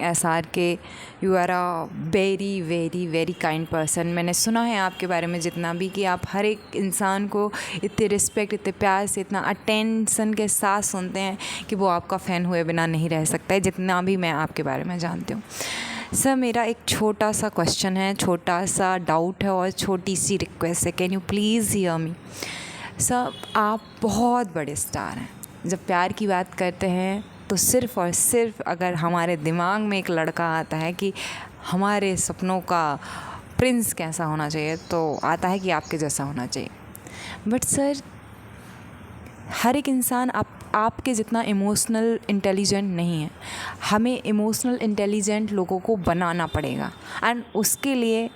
SR के, you are a very very very kind person. मैंने सुना है आपके बारे में जितना भी, कि आप हर एक इंसान को इतने रिस्पेक्ट, इतने प्यार से, इतना अटेंशन के साथ सुनते हैं कि वो आपका फ़ैन हुए बिना नहीं रह सकता है, जितना भी मैं आपके बारे में जानती हूँ। सर, मेरा एक छोटा सा क्वेश्चन है, छोटा सा डाउट है और छोटी सी रिक्वेस्ट है। Can you please hear me? Sir, आप बहुत बड़े स्टार हैं। जब प्यार की बात करते हैं तो सिर्फ़ और सिर्फ अगर हमारे दिमाग में एक लड़का आता है कि हमारे सपनों का प्रिंस कैसा होना चाहिए, तो आता है कि आपके जैसा होना चाहिए। बट सर, हर एक इंसान आपके जितना इमोशनल इंटेलिजेंट नहीं है। हमें इमोशनल इंटेलिजेंट लोगों को बनाना पड़ेगा, एंड उसके लिए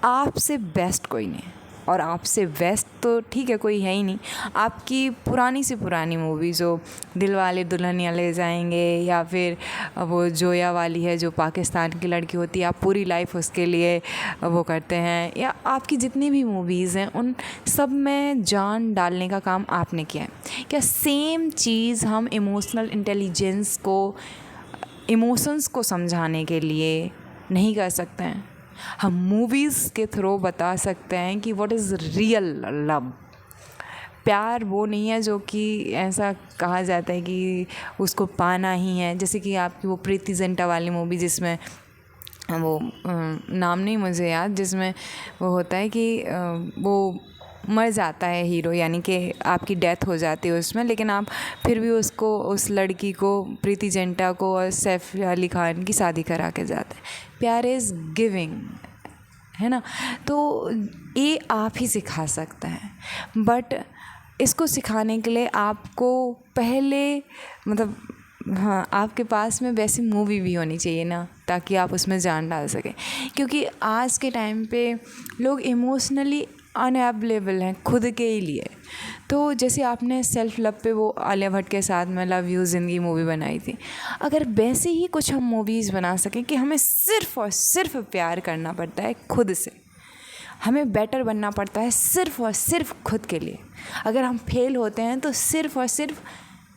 आपसे बेस्ट कोई नहीं है। और आपसे बेस्ट तो ठीक है, कोई है ही नहीं। आपकी पुरानी से पुरानी मूवी जो दिलवाले दुल्हनिया ले जाएंगे, या फिर वो जोया वाली है जो पाकिस्तान की लड़की होती है, आप पूरी लाइफ उसके लिए वो करते हैं, या आपकी जितनी भी मूवीज़ हैं उन सब में जान डालने का काम आपने किया है। क्या सेम चीज़ हम इमोशनल इंटेलिजेंस को, इमोशंस को समझाने के लिए नहीं कर सकते हैं? हम मूवीज़ के थ्रू बता सकते हैं कि व्हाट इज़ रियल लव। प्यार वो नहीं है जो कि ऐसा कहा जाता है कि उसको पाना ही है। जैसे कि आपकी वो प्रीति जिंटा वाली मूवी, जिसमें वो नाम नहीं मुझे याद, जिसमें वो होता है कि वो मर जाता है हीरो, यानी कि आपकी डेथ हो जाती है उसमें, लेकिन आप फिर भी उसको, उस लड़की को, प्रीति जिंटा को और सैफ अली खान की शादी करा के जाते हैं। प्यार इज़ गिविंग, है ना? तो ये आप ही सिखा सकता है। बट इसको सिखाने के लिए आपको पहले, मतलब हाँ, आपके पास में वैसी मूवी भी होनी चाहिए ना, ताकि आप उसमें जान डाल सकें। क्योंकि आज के टाइम पे लोग इमोशनली अनअवेलेबल हैं खुद के ही लिए। तो जैसे आपने सेल्फ लव पे वो आलिया भट्ट के साथ में लव यू ज़िंदगी मूवी बनाई थी, अगर वैसे ही कुछ हम मूवीज़ बना सकें कि हमें सिर्फ़ और सिर्फ प्यार करना पड़ता है खुद से, हमें बेटर बनना पड़ता है सिर्फ़ और सिर्फ खुद के लिए। अगर हम फेल होते हैं तो सिर्फ़ और सिर्फ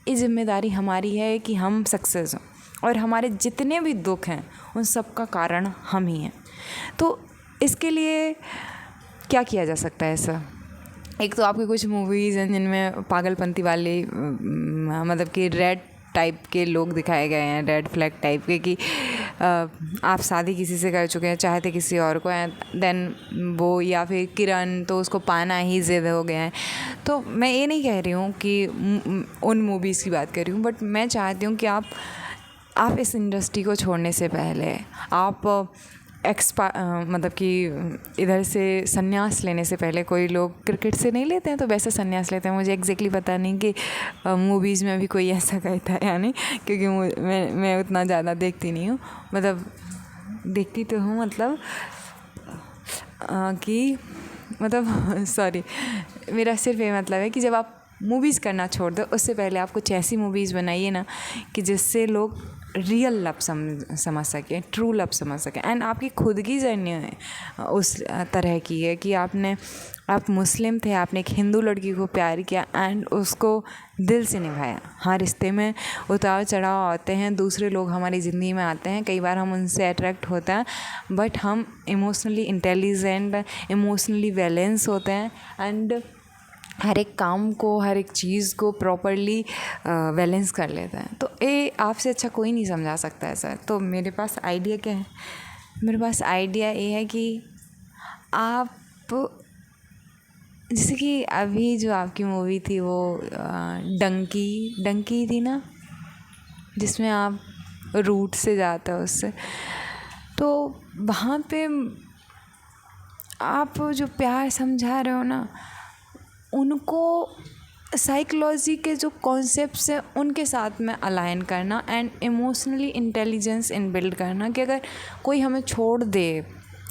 ये जिम्मेदारी हमारी है कि हम सक्सेस हों, और हमारे जितने भी दुख हैं उन सब का कारण हम ही हैं। तो इसके लिए क्या किया जा सकता है सर? एक तो आपकी कुछ मूवीज़ हैं जिनमें पागलपंती वाले, मतलब कि रेड टाइप के लोग दिखाए गए हैं, रेड फ्लैग टाइप के, कि आप शादी किसी से कर चुके हैं, चाहते किसी और को हैं, देन वो, या फिर किरण, तो उसको पाना ही ज़िद हो गया है। तो मैं ये नहीं कह रही हूँ कि उन मूवीज़ की बात कर रही हूँ, बट मैं चाहती हूँ कि आप इस इंडस्ट्री को छोड़ने से पहले आप मतलब कि इधर से संन्यास लेने से पहले, कोई लोग क्रिकेट से नहीं लेते हैं तो वैसे संन्यास लेते हैं। मुझे एग्जैक्टली पता नहीं कि मूवीज़ में भी कोई ऐसा कहता है या नहीं, क्योंकि मैं उतना ज़्यादा देखती नहीं हूँ। मतलब देखती तो हूँ, मतलब कि मतलब सॉरी, मेरा सिर्फ ये मतलब है कि जब आप मूवीज़ करना छोड़ दो, उससे पहले आप कुछ ऐसी मूवीज़ बनाइए ना कि जिससे लोग रियल लव समझ सकें, ट्रू लव समझ सकें। एंड आपकी खुद की जर्नी उस तरह की है कि आप मुस्लिम थे, आपने एक हिंदू लड़की को प्यार किया एंड उसको दिल से निभाया। हाँ, रिश्ते में उतार चढ़ाव आते हैं, दूसरे लोग हमारी ज़िंदगी में आते हैं, कई बार हम उनसे अट्रैक्ट होते हैं, बट हम इमोशनली इंटेलिजेंट, इमोशनली बैलेंस होते हैं, एंड हर एक काम को, हर एक चीज़ को प्रॉपरली बैलेंस कर लेते हैं। तो ये आपसे अच्छा कोई नहीं समझा सकता है सर। तो मेरे पास आइडिया क्या है? मेरे पास आइडिया ये है कि आप, जैसे कि अभी जो आपकी मूवी थी वो डंकी थी ना, जिसमें आप रूट से जाते हो उससे, तो वहाँ पे आप जो प्यार समझा रहे हो ना, उनको साइकोलॉजी के जो कॉन्सेप्ट्स हैं उनके साथ में अलाइन करना, and emotionally intelligence in build करना, कि अगर कोई हमें छोड़ दे,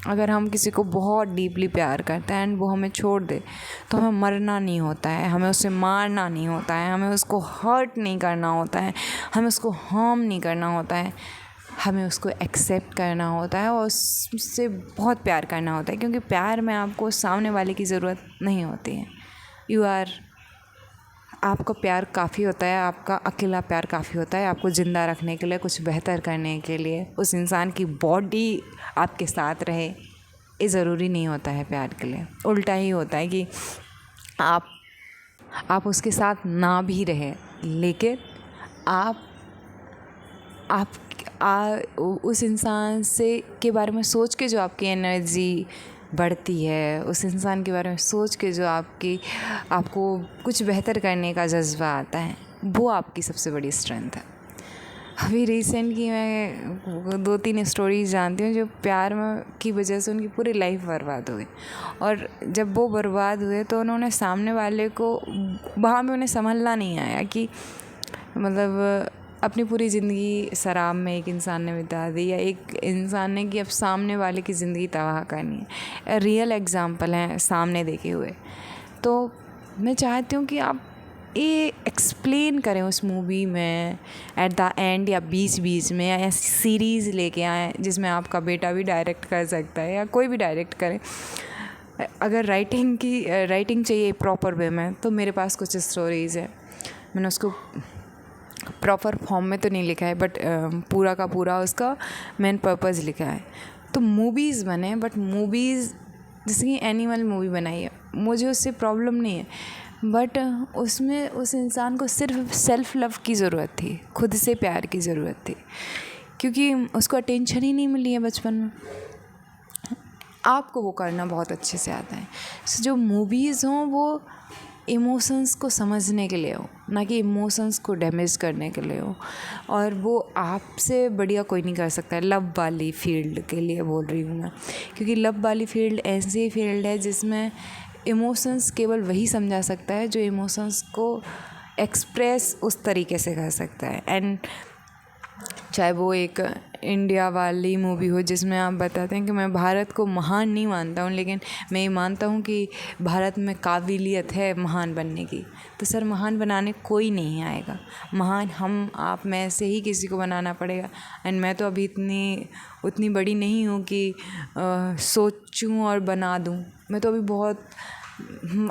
अगर हम किसी को बहुत डीपली प्यार करते हैं एंड वो हमें छोड़ दे, तो हमें मरना नहीं होता है, हमें उसे मारना नहीं होता है, हमें उसको हर्ट नहीं करना होता है, हमें उसको हार्म नहीं करना होता है, हमें उसको एक्सेप्ट करना होता है और उससे बहुत प्यार करना होता है। क्योंकि प्यार में आपको सामने वाले की ज़रूरत नहीं होती है, यू आर आपका प्यार काफ़ी होता है, आपका अकेला प्यार काफ़ी होता है आपको ज़िंदा रखने के लिए, कुछ बेहतर करने के लिए। उस इंसान की बॉडी आपके साथ रहे ये ज़रूरी नहीं होता है प्यार के लिए। उल्टा ही होता है कि आप उसके साथ ना भी रहें, लेकिन उस इंसान से के बारे में सोच के जो आपकी एनर्जी बढ़ती है, उस इंसान के बारे में सोच के जो आपको कुछ बेहतर करने का जज्बा आता है, वो आपकी सबसे बड़ी स्ट्रेंथ है। अभी रिसेंट की मैं 2-3 स्टोरीज़ जानती हूँ जो प्यार में की वजह से उनकी पूरी लाइफ बर्बाद हो गई। और जब वो बर्बाद हुए तो उन्होंने सामने वाले को वहाँ पे उन्हें संभलना नहीं आया कि मतलब अपनी पूरी ज़िंदगी शराब में एक इंसान ने बिता दी, या एक इंसान ने कि अब सामने वाले की ज़िंदगी तबाह करनी है। रियल एग्जाम्पल हैं सामने देखे हुए। तो मैं चाहती हूँ कि आप ये एक्सप्लेन करें उस मूवी में एट द एंड, या बीच में, या सीरीज़ लेके आएँ जिसमें आपका बेटा भी डायरेक्ट कर सकता है या कोई भी डायरेक्ट करे। अगर राइटिंग चाहिए प्रॉपर वे में, तो मेरे पास कुछ स्टोरीज़ है। मैंने उसको प्रॉपर फॉर्म में तो नहीं लिखा है, बट पूरा का पूरा उसका मेन पर्पज़ लिखा है। तो मूवीज़ बने, बट मूवीज़ जैसे कि एनिमल मूवी बनाई है, मुझे उससे प्रॉब्लम नहीं है, बट उसमें उस इंसान को सिर्फ सेल्फ लव की ज़रूरत थी, खुद से प्यार की ज़रूरत थी, क्योंकि उसको अटेंशन ही नहीं मिली है बचपन में। आपको वो करना बहुत अच्छे से आता है। जो मूवीज़ हों वो इमोशंस को समझने के लिए हो, ना कि इमोशंस को डैमेज करने के लिए हो। और वो आपसे बढ़िया कोई नहीं कर सकता है। लव वाली फील्ड के लिए बोल रही हूँ मैं, क्योंकि लव वाली फील्ड ऐसी फील्ड है जिसमें इमोशंस केवल वही समझा सकता है जो इमोशंस को एक्सप्रेस उस तरीके से कर सकता है। एंड चाहे वो एक इंडिया वाली मूवी हो जिसमें आप बताते हैं कि मैं भारत को महान नहीं मानता हूँ, लेकिन मैं ये मानता हूँ कि भारत में काबिलियत है महान बनने की, तो सर महान बनाने कोई नहीं आएगा। महान हम आप में से ही किसी को बनाना पड़ेगा। एंड मैं तो अभी उतनी बड़ी नहीं हूँ कि सोचूं और बना दूँ। मैं तो अभी बहुत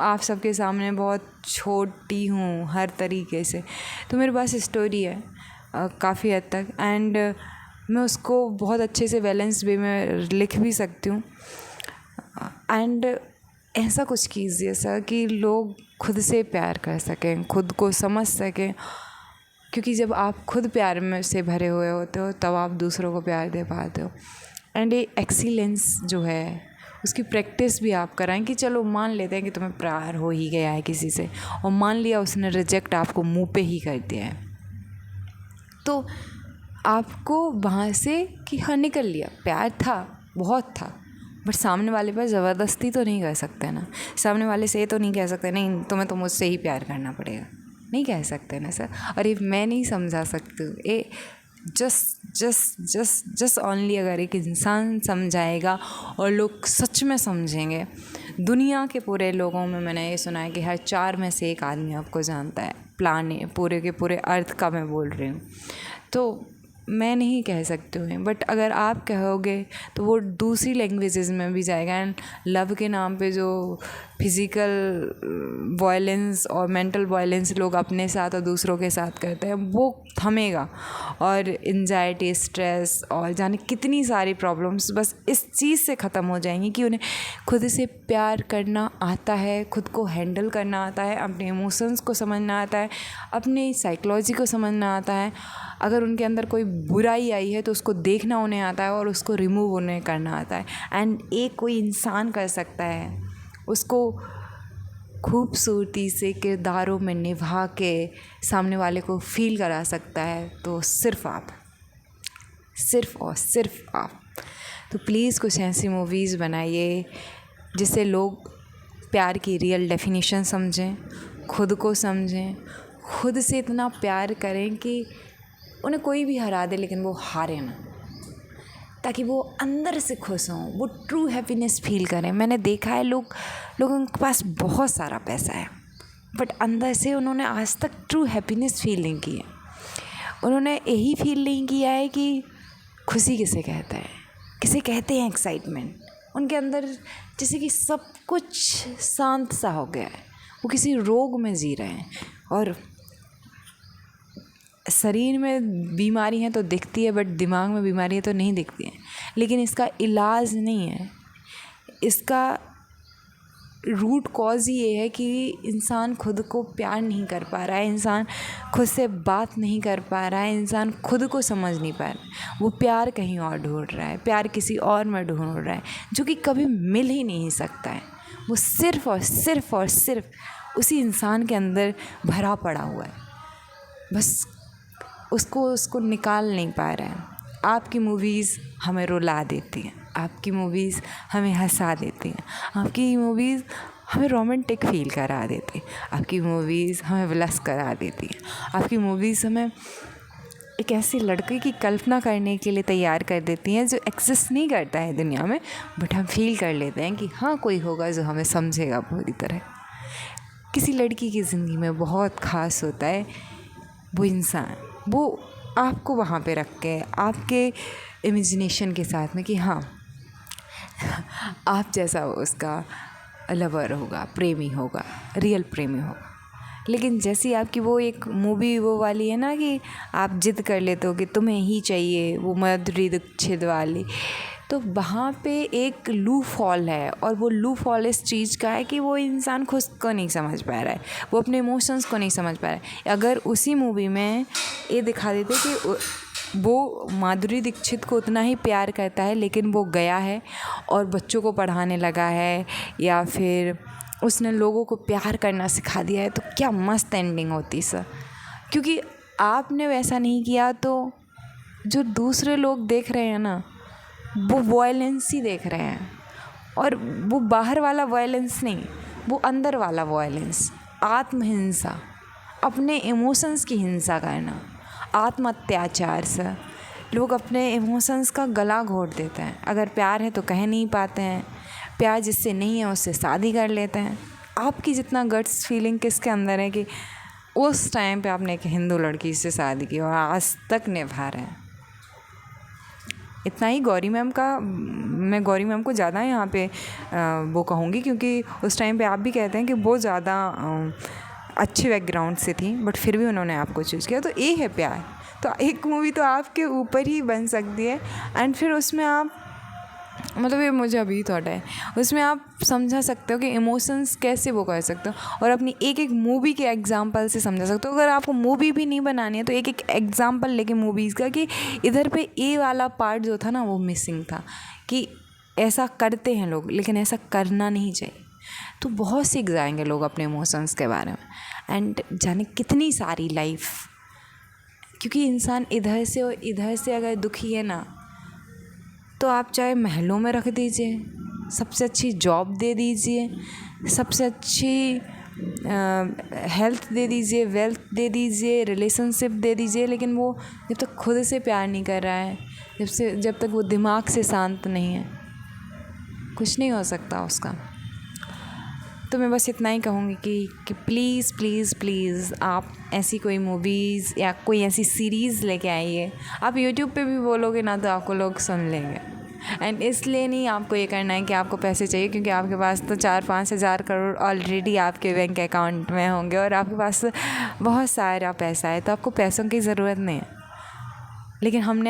आप सबके सामने बहुत छोटी हूँ हर तरीके से। तो मेरे पास स्टोरी है काफ़ी हद तक, एंड मैं उसको बहुत अच्छे से बैलेंस वे में लिख भी सकती हूँ। एंड ऐसा कुछ कीजिए सर कि लोग खुद से प्यार कर सकें, खुद को समझ सकें, क्योंकि जब आप खुद प्यार में से भरे हुए होते हो तब आप दूसरों को प्यार दे पाते हो। एंड ये एक्सीलेंस जो है उसकी प्रैक्टिस भी आप कराएं कि चलो मान लेते हैं कि तुम्हें प्यार हो ही गया है किसी से, और मान लिया उसने रिजेक्ट आपको मुंह पे ही कर दिया है, तो आपको वहाँ से कि हाँ निकल लिया, प्यार था बहुत था, बट सामने वाले पर ज़बरदस्ती तो नहीं कर सकते ना। सामने वाले से ये तो नहीं कह सकते नहीं तुम्हें तो मुझसे ही प्यार करना पड़ेगा, नहीं कह सकते ना सर। और ये मैं नहीं समझा सकती हूँ, ये जस्ट ओनली अगर एक इंसान समझाएगा और लोग सच में समझेंगे। दुनिया के पूरे लोगों में मैंने ये सुना है कि हर 4 में से 1 आदमी आपको जानता है, प्लान पूरे के पूरे अर्थ का मैं बोल रही हूँ। तो मैं नहीं कह सकती हूँ, बट अगर आप कहोगे तो वो दूसरी लैंग्वेजेस में भी जाएगा। एंड लव के नाम पे जो फिज़िकल वायलेंस और मेंटल वायलेंस लोग अपने साथ और दूसरों के साथ करते हैं वो थमेगा, और एंजाइटी, स्ट्रेस और जाने कितनी सारी प्रॉब्लम्स बस इस चीज़ से ख़त्म हो जाएंगी कि उन्हें खुद से प्यार करना आता है, खुद को हैंडल करना आता है, अपने इमोशंस को समझना आता है, अपनी साइकोलॉजी को समझना आता है। अगर उनके अंदर कोई बुराई आई है तो उसको देखना उन्हें आता है और उसको रिमूव उन्हें करना आता है। एंड एक कोई इंसान कर सकता है, उसको खूबसूरती से किरदारों में निभा के सामने वाले को फील करा सकता है, तो सिर्फ आप, सिर्फ और सिर्फ आप। तो प्लीज़ कुछ ऐसी मूवीज़ बनाइए जिससे लोग प्यार की रियल डेफिनेशन समझें, खुद को समझें, खुद से इतना प्यार करें कि उन्हें कोई भी हरा दे लेकिन वो हारे ना, ताकि वो अंदर से खुश हों, वो ट्रू हैप्पीनेस फील करें। मैंने देखा है लोगों के पास बहुत सारा पैसा है, बट अंदर से उन्होंने आज तक ट्रू हैप्पीनेस फील नहीं की है। उन्होंने यही फील नहीं किया है कि खुशी किसे कहता है, किसे कहते हैं एक्साइटमेंट। उनके अंदर जैसे कि सब कुछ शांत सा हो गया है, वो किसी रोग में जी रहे हैं। और शरीर में बीमारी है तो दिखती है, बट दिमाग में बीमारी है तो नहीं दिखती है। लेकिन इसका इलाज नहीं है, इसका रूट कॉज ही ये है कि इंसान खुद को प्यार नहीं कर पा रहा है, इंसान खुद से बात नहीं कर पा रहा है, इंसान खुद को समझ नहीं पा रहा है। वो प्यार कहीं और ढूंढ रहा है, प्यार किसी और में ढूंढ रहा है, जो कि कभी मिल ही नहीं सकता है। वो सिर्फ़ और सिर्फ और सिर्फ उसी इंसान के अंदर भरा पड़ा हुआ है, बस उसको निकाल नहीं पा रहा है। आपकी मूवीज़ हमें रुला देती हैं, आपकी मूवीज़ हमें हंसा देती हैं, आपकी मूवीज़ हमें रोमांटिक फील करा देती हैं, आपकी मूवीज़ हमें विलस करा देती हैं, आपकी मूवीज़ हमें एक ऐसे लड़के की कल्पना करने के लिए तैयार कर देती हैं जो एक्सिस्ट नहीं करता है दुनिया में, बट हम फील कर लेते हैं कि हाँ कोई होगा जो हमें समझेगा पूरी तरह। किसी लड़की की ज़िंदगी में बहुत ख़ास होता है वो इंसान, वो आपको वहाँ पे रख के आपके इमेजिनेशन के साथ में कि हाँ आप जैसा उसका लवर होगा, प्रेमी होगा, रियल प्रेमी होगा। लेकिन जैसी आपकी वो एक मूवी वो वाली है ना कि आप जिद कर लेते हो कि तुम्हें ही चाहिए, वो माधुरी दीक्षित वाली, तो वहाँ पे एक लू फॉल है। और वो लू फॉल इस चीज़ का है कि वो इंसान खुद को नहीं समझ पा रहा है, वो अपने इमोशंस को नहीं समझ पा रहा है। अगर उसी मूवी में ये दिखा देते कि वो माधुरी दीक्षित को उतना ही प्यार करता है, लेकिन वो गया है और बच्चों को पढ़ाने लगा है, या फिर उसने लोगों को प्यार करना सिखा दिया है, तो क्या मस्त एंडिंग होती सर। क्योंकि आपने वैसा नहीं किया तो जो दूसरे लोग देख रहे हैं ना, वो वायलेंस ही देख रहे हैं। और वो बाहर वाला वायलेंस नहीं, वो अंदर वाला वायलेंस, आत्महिंसा, अपने इमोशंस की हिंसा करना, आत्म अत्याचार से लोग अपने इमोशंस का गला घोट देते हैं। अगर प्यार है तो कह नहीं पाते हैं, प्यार जिससे नहीं है उससे शादी कर लेते हैं। आपकी जितना गट्स फीलिंग किसके अंदर है कि उस टाइम पे आपने एक हिंदू लड़की से शादी की और आज तक निभा रहे हैं। इतना ही गौरी मैम का, मैं गौरी मैम को ज़्यादा यहाँ पे वो कहूँगी, क्योंकि उस टाइम पे आप भी कहते हैं कि वो ज़्यादा अच्छे बैकग्राउंड से थी, बट फिर भी उन्होंने आपको चूज़ किया। तो ये है प्यार। तो एक मूवी तो आपके ऊपर ही बन सकती है, एंड फिर उसमें आप, मतलब ये मुझे अभी थॉट है, उसमें आप समझा सकते हो कि इमोशंस कैसे वो कर सकते हो, और अपनी एक एक मूवी के एग्जांपल से समझा सकते हो। अगर आपको मूवी भी नहीं बनानी है तो एक एक एग्जांपल लेके मूवीज़ का कि इधर पे ए वाला पार्ट जो था ना वो मिसिंग था, कि ऐसा करते हैं लोग लेकिन ऐसा करना नहीं चाहिए। तो बहुत सीख जाएंगे लोग अपने इमोशंस के बारे में, एंड जाने कितनी सारी लाइफ, क्योंकि इंसान इधर से और इधर से अगर दुखी है ना, तो आप चाहे महलों में रख दीजिए, सबसे अच्छी जॉब दे दीजिए, सबसे अच्छी हेल्थ दे दीजिए, वेल्थ दे दीजिए, रिलेशनशिप दे दीजिए, लेकिन वो जब तक खुद से प्यार नहीं कर रहा है, जब तक वो दिमाग से शांत नहीं है, कुछ नहीं हो सकता उसका। तो मैं बस इतना ही कहूँगी कि प्लीज़ प्लीज़ प्लीज़ आप ऐसी कोई मूवीज़ या कोई ऐसी सीरीज़ लेके आइए। आप यूट्यूब पे भी बोलोगे ना तो आपको लोग सुन लेंगे, एंड इसलिए नहीं आपको ये करना है कि आपको पैसे चाहिए, क्योंकि आपके पास तो 4-5 हज़ार करोड़ ऑलरेडी आपके बैंक अकाउंट में होंगे और आपके पास बहुत सारा पैसा है, तो आपको पैसों की ज़रूरत नहीं है। लेकिन हम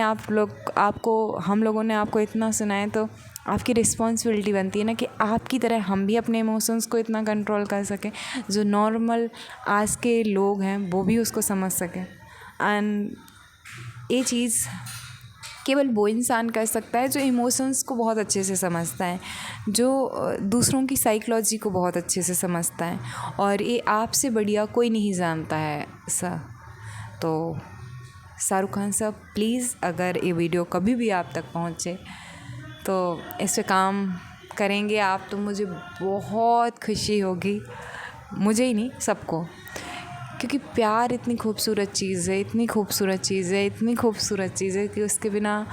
लोगों ने आपको इतना सुना है, तो आपकी रिस्पॉन्सिबिलिटी बनती है ना कि आपकी तरह हम भी अपने इमोशंस को इतना कंट्रोल कर सकें, जो नॉर्मल आज के लोग हैं वो भी उसको समझ सकें। एंड ये चीज़ केवल वो इंसान कर सकता है जो इमोशंस को बहुत अच्छे से समझता है, जो दूसरों की साइकोलॉजी को बहुत अच्छे से समझता है, और ये आपसे बढ़िया कोई नहीं जानता है सर। तो शाहरुख खान साहब प्लीज़, अगर ये वीडियो कभी भी आप तक पहुँचे तो इस पे काम करेंगे आप, तो मुझे बहुत खुशी होगी, मुझे ही नहीं सबको, क्योंकि प्यार इतनी खूबसूरत चीज़ है, इतनी खूबसूरत चीज़ है, इतनी खूबसूरत चीज़ है कि उसके बिना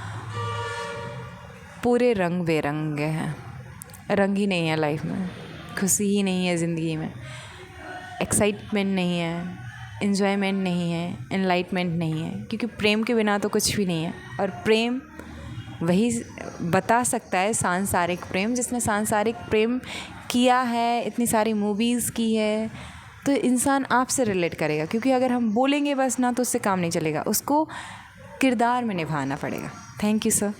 पूरे रंग बेरंगे हैं। रंग ही नहीं है लाइफ में, खुशी ही नहीं है ज़िंदगी में, एक्साइटमेंट नहीं है, एन्जॉयमेंट नहीं है, एनलाइटमेंट नहीं है, क्योंकि प्रेम के बिना तो कुछ भी नहीं है। और प्रेम वही बता सकता है सांसारिक प्रेम, जिसने सांसारिक प्रेम किया है, इतनी सारी मूवीज़ की है, तो इंसान आपसे रिलेट करेगा। क्योंकि अगर हम बोलेंगे बस ना तो उससे काम नहीं चलेगा, उसको किरदार में निभाना पड़ेगा। Thank you sir.